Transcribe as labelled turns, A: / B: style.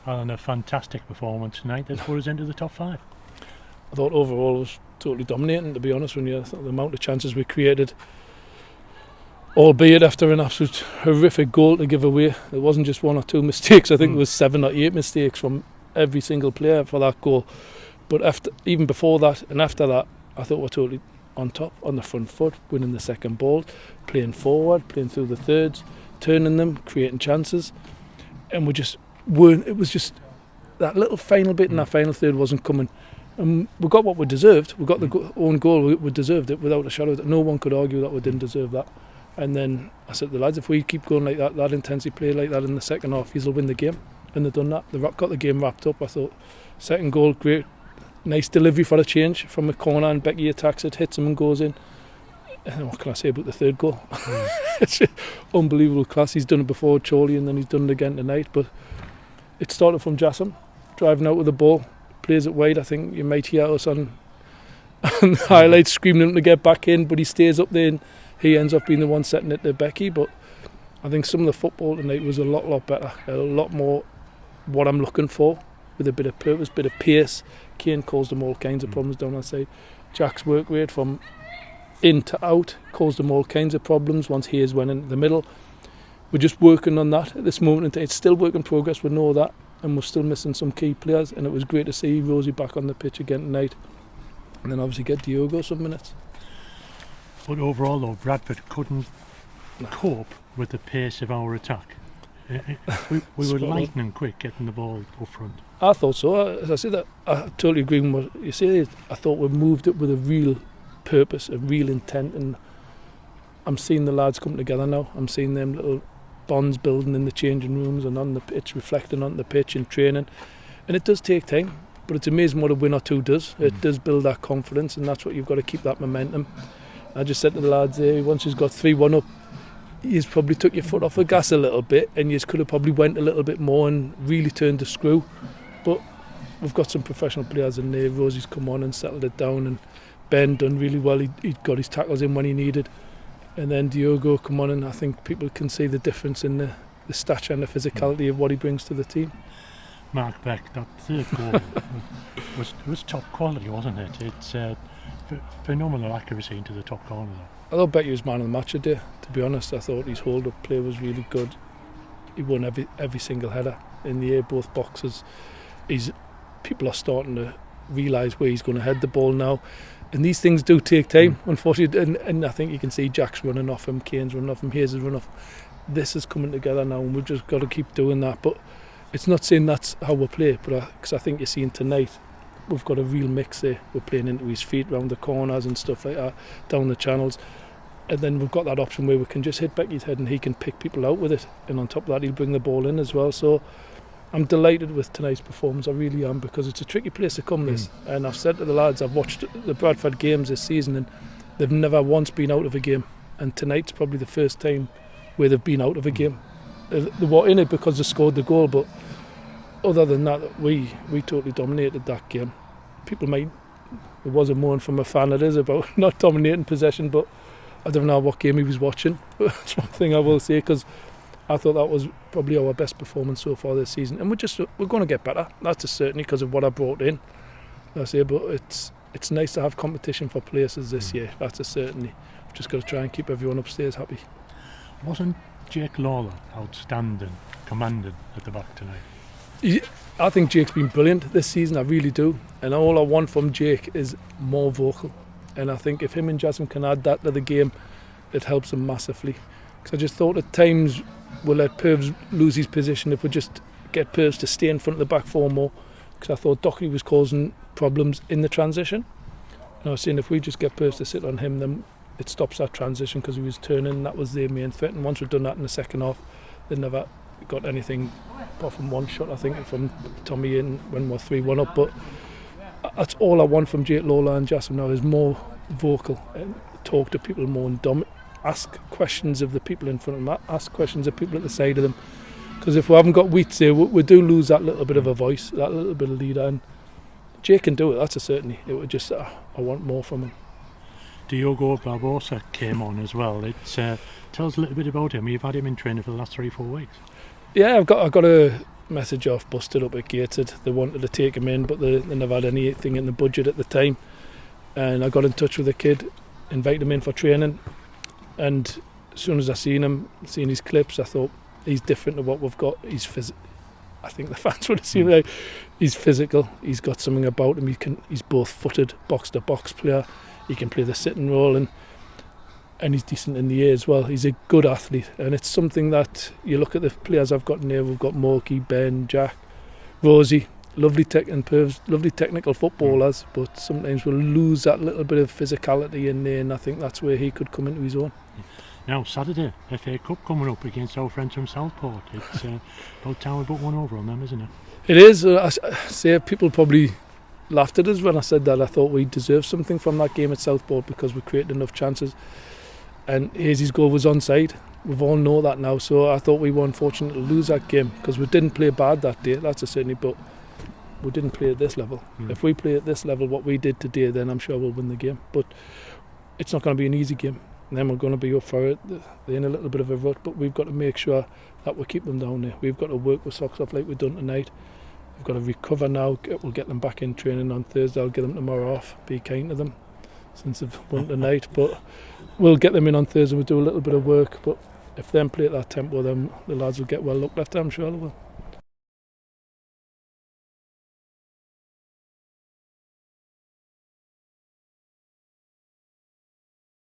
A: And a fantastic performance tonight that put us into the top 5.
B: I thought overall it was totally dominating, to be honest, when you thought the amount of chances we created, albeit after an absolute horrific goal to give away. It wasn't just 1 or 2 mistakes. I think there was 7 or 8 mistakes from every single player for that goal. But even before that and after that, I thought we were totally on top, on the front foot, winning the second ball, playing forward, playing through the thirds, turning them, creating chances. And we just weren't. It was just that little final bit in that final third wasn't coming. And we got what we deserved. We got the own goal. We deserved it without a shadow of doubt. No one could argue that we didn't deserve that. And then I said to the lads, if we keep going like that intensity play like that in the second half, he'll win the game. And they've done that. They've got the game wrapped up. I thought, second goal, great. Nice delivery for a change from a corner, and Becky attacks it, hits him and goes in. And what can I say about the third goal? It's unbelievable class. He's done it before, Chorley, and then he's done it again tonight. But it started from Jassam, driving out with the ball, plays it wide. I think you might hear us on the highlights screaming at him to get back in, but he stays up there and he ends up being the one setting it to Becky. But I think some of the football tonight was a lot better, a lot more what I'm looking for, with a bit of purpose, bit of pace. Kane caused them all kinds of problems down that side. Jack's work rate from in to out caused them all kinds of problems once Hayes went into the middle. We're just working on that at this moment in time. It's still work in progress, we know that, and we're still missing some key players, and it was great to see Rosie back on the pitch again tonight, and then obviously get Diogo some minutes.
A: But overall though, Bradford couldn't cope with the pace of our attack. We were lightning quick getting the ball up front.
B: I thought so. As I said, I totally agree with what you say. I thought we moved it with a real purpose, a real intent, and I'm seeing the lads come together now. I'm seeing them little bonds building in the changing rooms and on the pitch, reflecting on the pitch in training. And it does take time, but it's amazing what a win or two does. It does build that confidence, and that's what you've got to keep, that momentum. I just said to the lads there, once he's got 3-1 up, he's probably took your foot off the gas a little bit, and you could have probably went a little bit more and really turned the screw. But we've got some professional players in there. Rosie's come on and settled it down, and Ben done really well. He got his tackles in when he needed, and then Diogo come on, and I think people can see the difference in the stature and the physicality of what he brings to the team.
A: Mark Beck, that third goal was top quality, wasn't it? It's phenomenal accuracy into the top corner though.
B: I thought Becky was man of the match today, to be honest. I thought his hold-up play was really good. He won every single header in the air, both boxes. People are starting to realise where he's going to head the ball now. And these things do take time, unfortunately. And I think you can see Jack's running off him, Kane's running off him, Hayes is running off. This is coming together now, and we've just got to keep doing that. But it's not saying that's how we play, but because I think you're seeing tonight, we've got a real mix there. We're playing into his feet, round the corners and stuff like that, down the channels. And then we've got that option where we can just hit Becky's head and he can pick people out with it. And on top of that, he'll bring the ball in as well. So I'm delighted with tonight's performance. I really am, because it's a tricky place to come this. And I've said to the lads, I've watched the Bradford games this season and they've never once been out of a game. And tonight's probably the first time where they've been out of a game. They were in it because they scored the goal, but other than that, we totally dominated that game. People might, it was a moan from a fan, it is, about not dominating possession, but I don't know what game he was watching. That's one thing I will say, because I thought that was probably our best performance so far this season, and we're going to get better. That's a certainty because of what I brought in. I say, but it's nice to have competition for places this year. That's a certainty. We've just got to try and keep everyone upstairs happy.
A: Wasn't Jake Lawler outstanding, commanding at the back tonight?
B: I think Jake's been brilliant this season, I really do. And all I want from Jake is more vocal. And I think if him and Jasmine can add that to the game, it helps him massively. Because I just thought at times we'll let Purves lose his position if we just get Purves to stay in front of the back four more. Because I thought Dockery was causing problems in the transition. And I was saying if we just get Purves to sit on him, then it stops that transition, because he was turning. That was their main threat. And once we've done that in the second half, they never got anything apart from one shot, I think, from Tommy in when we're 3-1 up. But that's all I want from Jake Lawler and Jasmine now, is more vocal and talk to people more and ask questions of the people in front of them, ask questions of people at the side of them. Because if we haven't got Wheats there, we do lose that little bit of a voice, that little bit of leader. And Jake can do it, that's a certainty. It would just, I want more from him.
A: Diogo Barbosa came on as well. Tell us a little bit about him. You've had him in training for the last 3-4 weeks.
B: Yeah, I've got a message off, busted up at Gateshead. They wanted to take him in, but they never had anything in the budget at the time. And I got in touch with the kid, invited him in for training, and as soon as I seen his clips, I thought he's different to what we've got. I think the fans would have seen it. He's physical. He's got something about him. He's both-footed, box-to-box player. He can play the sitting role, and he's decent in the air as well. He's a good athlete, and it's something that you look at the players I've got in there. We've got Morky, Ben, Jack, Rosie, lovely technical footballers, but sometimes we'll lose that little bit of physicality in there, and I think that's where he could come into his own.
A: Now Saturday, FA Cup coming up against our friends from Southport. It's about time we put one over on them, isn't it?
B: It is. I say people probably laughed at us when I said that. I thought we deserved something from that game at Southport because we created enough chances. And Hazy's goal was onside. We've all know that now. So I thought we were unfortunate to lose that game because we didn't play bad that day. That's a certainty, but we didn't play at this level. If we play at this level, what we did today, then I'm sure we'll win the game. But it's not going to be an easy game. And then we're going to be up for it. They're in a little bit of a rut, but we've got to make sure that we keep them down there. We've got to work with socks off like we've done tonight. We've got to recover now. We'll get them back in training on Thursday. I'll get them tomorrow off. Be kind to them since they've won tonight. But we'll get them in on Thursday. We'll do a little bit of work. But if them play at that tempo, then the lads will get well looked after. I'm sure they will.